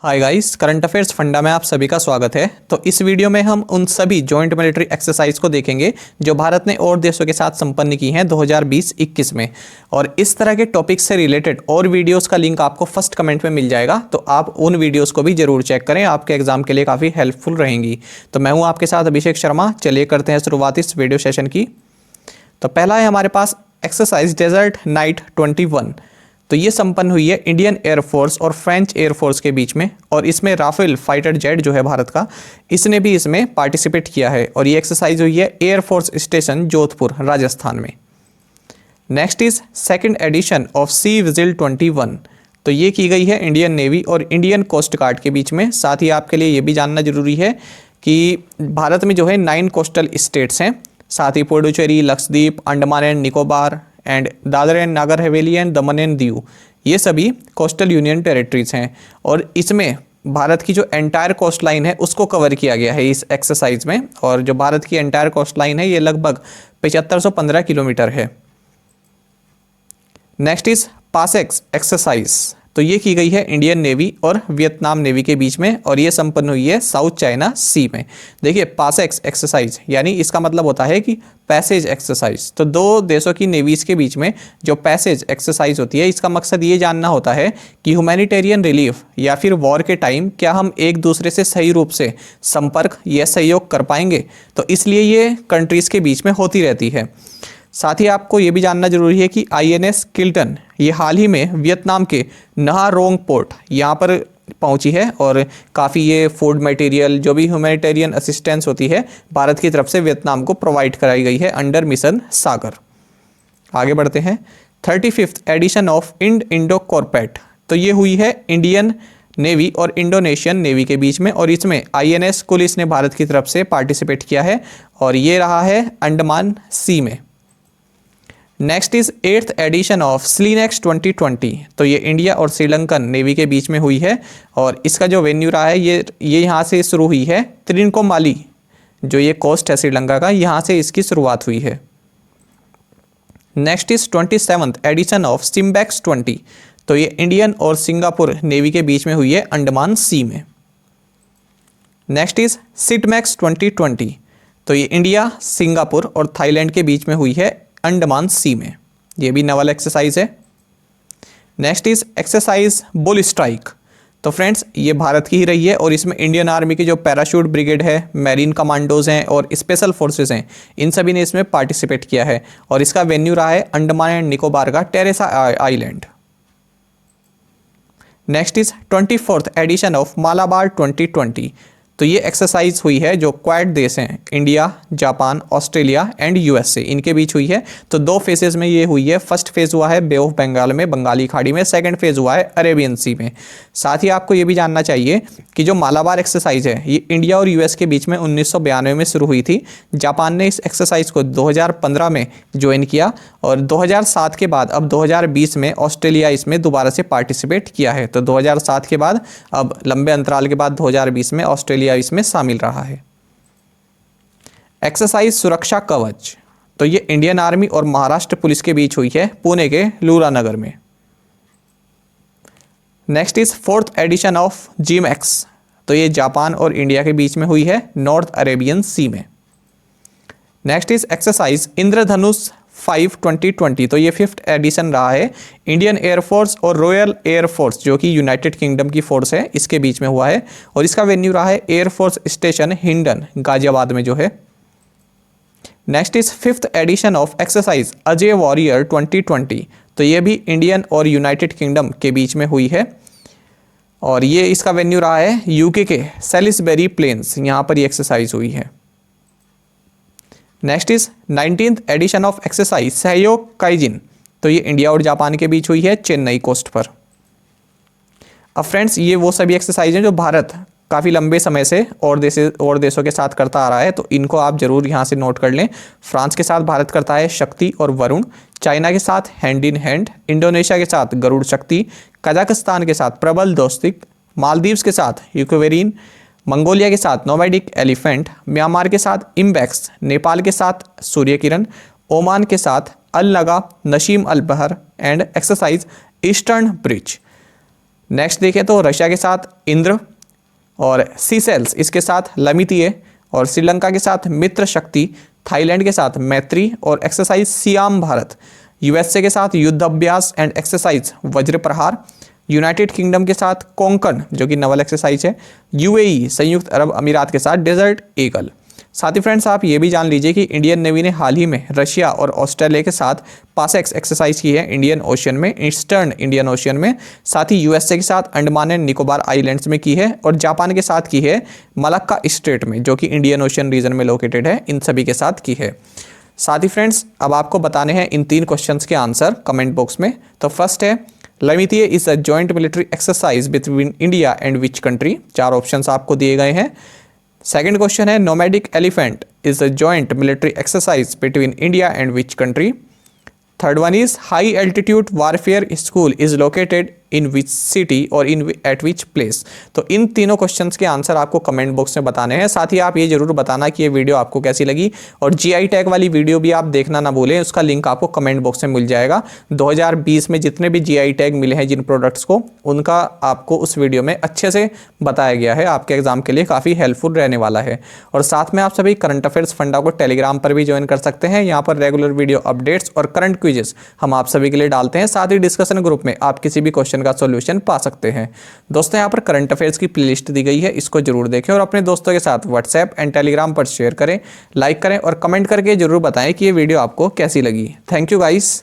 Hi guys, current affairs funda में आप सभी का स्वागत है। तो इस वीडियो में हम उन सभी जॉइंट मिलिट्री एक्सरसाइज को देखेंगे जो भारत ने और देशों के साथ संपन्न की हैं 2020-21 में। और इस तरह के टॉपिक से रिलेटेड और वीडियोस का लिंक आपको फर्स्ट कमेंट में मिल जाएगा, तो आप उन वीडियोस को भी जरूर चेक करें, आपके एग्जाम के लिए काफ़ी हेल्पफुल रहेंगी। तो मैं हूँ आपके साथ अभिषेक शर्मा। चलिए करते हैं शुरुआत इस वीडियो सेशन की। तो पहला है हमारे पास एक्सरसाइज डेजर्ट नाइट 21। तो ये संपन्न हुई है इंडियन एयरफोर्स और फ्रेंच एयरफोर्स के बीच में, और इसमें राफेल फाइटर जेट जो है भारत का, इसने भी इसमें पार्टिसिपेट किया है। और ये एक्सरसाइज हुई है एयरफोर्स स्टेशन जोधपुर राजस्थान में। Next is second edition of sea vigil 21। तो ये की गई है इंडियन नेवी और इंडियन कोस्ट गार्ड के बीच में। साथ ही आपके लिए ये भी जानना जरूरी है कि भारत में जो है 9 कोस्टल स्टेट्स हैं, साथ ही Puducherry, Lakshadweep, Andaman and Nicobar and Dadra and Nagar Haveli and Daman and Diu, ये सभी कोस्टल यूनियन टेरिटरीज हैं। और इसमें भारत की जो एंटायर कोस्ट लाइन है उसको कवर किया गया है इस एक्सरसाइज में। और जो भारत की एंटायर कोस्ट लाइन है ये लगभग 7515 किलोमीटर है। Next is PASSEX exercise. तो ये की गई है इंडियन नेवी और वियतनाम नेवी के बीच में, और ये संपन्न हुई है साउथ चाइना सी में। देखिए, पासेक्स एक्सरसाइज यानी इसका मतलब होता है कि पैसेज एक्सरसाइज। तो दो देशों की नेवीज के बीच में जो पैसेज एक्सरसाइज होती है, इसका मकसद ये जानना होता है कि ह्यूमैनिटेरियन रिलीफ या फिर वॉर के टाइम क्या हम एक दूसरे से सही रूप से संपर्क या सहयोग कर पाएंगे। तो इसलिए ये कंट्रीज के बीच में होती रहती है। साथ ही आपको ये भी जानना जरूरी है कि INS किल्टन ये हाल ही में वियतनाम के नहा रोंग पोर्ट यहाँ पर पहुंची है, और काफ़ी ये फूड मटेरियल जो भी ह्यूमैनिटेरियन असिस्टेंस होती है भारत की तरफ से वियतनाम को प्रोवाइड कराई गई है अंडर मिशन सागर। आगे बढ़ते हैं। 35th addition of Indo कॉर्पेट। तो ये हुई है इंडियन नेवी और इंडोनेशियन नेवी के बीच में, और इसमें INS कुलिस ने भारत की तरफ से पार्टिसिपेट किया है, और ये रहा है अंडमान सी में। Next is 8th edition of SLINEX 2020। तो ये इंडिया और श्रीलंकन नेवी के बीच में हुई है, और इसका जो वेन्यू रहा है ये यहाँ से शुरू हुई है। त्रिनकोमाली जो ये कोस्ट है श्रीलंका का, यहाँ से इसकी शुरुआत हुई है। Next is 27th edition of SIMBEX 20। तो ये इंडियन और सिंगापुर नेवी के बीच में हुई है अंडमान सी में। Next is सिटमैक्स 2020। तो ये इंडिया, सिंगापुर और थाईलैंड के बीच में हुई है अंडमान सी में। ये भी नवल एक्सरसाइज है। Next is exercise bull strike. तो फ्रेंड्स, ये भारत की ही रही है, और इसमें इंडियन आर्मी की जो पैराशूट ब्रिगेड है, मैरीन कमांडोज हैं और स्पेशल फोर्सेस हैं, इन सभी ने इसमें पार्टिसिपेट किया है, और इसका वेन्यू रहा है अंडमान एंड निकोबार का Teressa island. Next is 24th edition of Malabar 2020। तो ये एक्सरसाइज हुई है जो क्वाड देश हैं, India, Japan, Australia and USA, इनके बीच हुई है। तो 2 फेजेस में ये हुई है। फर्स्ट फेज हुआ है बे ऑफ बंगाल में, बंगाली खाड़ी में। सेकंड फेज हुआ है अरेबियन सी में। साथ ही आपको ये भी जानना चाहिए कि जो मालाबार एक्सरसाइज है ये इंडिया और US के बीच में 1992 में शुरू हुई थी। जापान ने इस एक्सरसाइज को 2015 में ज्वाइन किया, और 2007 के बाद अब 2020 में ऑस्ट्रेलिया इसमें दोबारा से पार्टिसिपेट किया है। तो 2007 के बाद अब लंबे अंतराल के बाद 2020 में ऑस्ट्रेलिया इसमें शामिल रहा है। एक्सरसाइज सुरक्षा कवच। तो ये इंडियन आर्मी और महाराष्ट्र पुलिस के बीच हुई है पुणे के लूरानगर में। Next is 4th edition of GMX। तो ये जापान और इंडिया के बीच में हुई है नॉर्थ अरेबियन सी में। नेक्स्ट इज एक्सरसाइज इंद्रधनुष 5 2020। तो ये 5th एडिशन रहा है इंडियन एयरफोर्स और रॉयल एयरफोर्स जो कि यूनाइटेड किंगडम की फोर्स है, इसके बीच में हुआ है, और इसका वेन्यू रहा है एयरफोर्स स्टेशन हिंडन गाजियाबाद में जो है। Next is 5th edition of exercise Ajay warrior 2020। तो ये भी इंडियन और यूनाइटेड किंगडम के बीच में हुई है, और ये इसका वेन्यू रहा है UK के सेलिसबेरी प्लेन्स, यहाँ पर ये एक्सरसाइज हुई है। Next is 19th edition of exercise Sahyog Kaijin. तो ये इंडिया और जापान के बीच हुई है चेन्नई कोस्ट पर। अब फ्रेंड्स, ये वो सभी एक्सरसाइज हैं जो भारत काफ़ी लंबे समय से और देशों के साथ करता आ रहा है, तो इनको आप जरूर यहाँ से नोट कर लें। फ्रांस के साथ भारत करता है शक्ति और वरुण, चाइना के साथ हैंड इन हैंड, इंडोनेशिया के साथ गरुड़ शक्ति, कजाकिस्तान के साथ प्रबल दोस्तिक, मालदीव्स के साथ यूकोवेरिन, मंगोलिया के साथ नोमैडिक एलिफेंट, म्यांमार के साथ इम्बैक्स, नेपाल के साथ सूर्य किरण, ओमान के साथ अल नगा नशीम अल बहर and exercise eastern bridge. Next देखें तो रशिया के साथ इंद्र, और सीसेल्स इसके साथ लमितीय, और श्रीलंका के साथ मित्र शक्ति, थाईलैंड के साथ मैत्री और एक्सरसाइज सियाम भारत, यूएसए के साथ युद्ध अभ्यास एंड एक्सरसाइज वज्र प्रहार, यूनाइटेड किंगडम के साथ कोंकण जो कि नवल एक्सरसाइज है, यूएई संयुक्त अरब अमीरात के साथ डेजर्ट ईगल। साथ ही फ्रेंड्स आप ये भी जान लीजिए कि इंडियन नेवी ने हाल ही में रशिया और ऑस्ट्रेलिया के साथ पासेक्स एक्सरसाइज की है इंडियन ओशन में, ईस्टर्न इंडियन ओशन में। साथ ही यूएसए के साथ अंडमान एंड निकोबार आइलैंड्स में की है, और जापान के साथ की है मलक्का स्ट्रेट में जो कि इंडियन ओशन रीजन में लोकेटेड है, इन सभी के साथ की है। साथ ही फ्रेंड्स अब आपको बताने हैं इन 3 क्वेश्चंस के आंसर कमेंट बॉक्स में। तो फर्स्ट है Lamitiye is a joint military exercise between India and which country, 4 options आपको दिए गए हैं। सेकंड क्वेश्चन है nomadic elephant is a joint military exercise between India and which country. Third one is high altitude warfare school is located in which city और इन eight which place. तो इन तीनों questions के आंसर आपको comment box में बताने हैं। साथ ही आप ये जरूर बताना कि ये वीडियो आपको कैसी लगी, और जीआई टैग वाली वीडियो भी आप देखना ना भूलें, उसका लिंक आपको कमेंट बॉक्स में मिल जाएगा। 2020 में जितने भी जीआई टैग मिले हैं जिन प्रोडक्ट्स को, उनका आपको उस वीडियो में अच्छे से बताया गया है, आपके एग्जाम के लिए काफ़ी हेल्पफुल रहने वाला है। और साथ में आप सभी करंट अफेयर्स फंडा को टेलीग्राम पर भी ज्वाइन कर सकते हैं। यहाँ पर रेगुलर वीडियो अपडेट्स और करंट क्विजेस हम आप सभी के लिए डालते हैं। साथ ही डिस्कशन ग्रुप में आप किसी भी क्वेश्चन का सॉल्यूशन पा सकते हैं। दोस्तों यहाँ पर करंट अफेयर्स की प्लेलिस्ट दी गई है, इसको जरूर देखें और अपने दोस्तों के साथ व्हाट्सएप एंड टेलीग्राम पर शेयर करें, लाइक करें और कमेंट करके जरूर बताएं कि ये वीडियो आपको कैसी लगी। Thank you guys.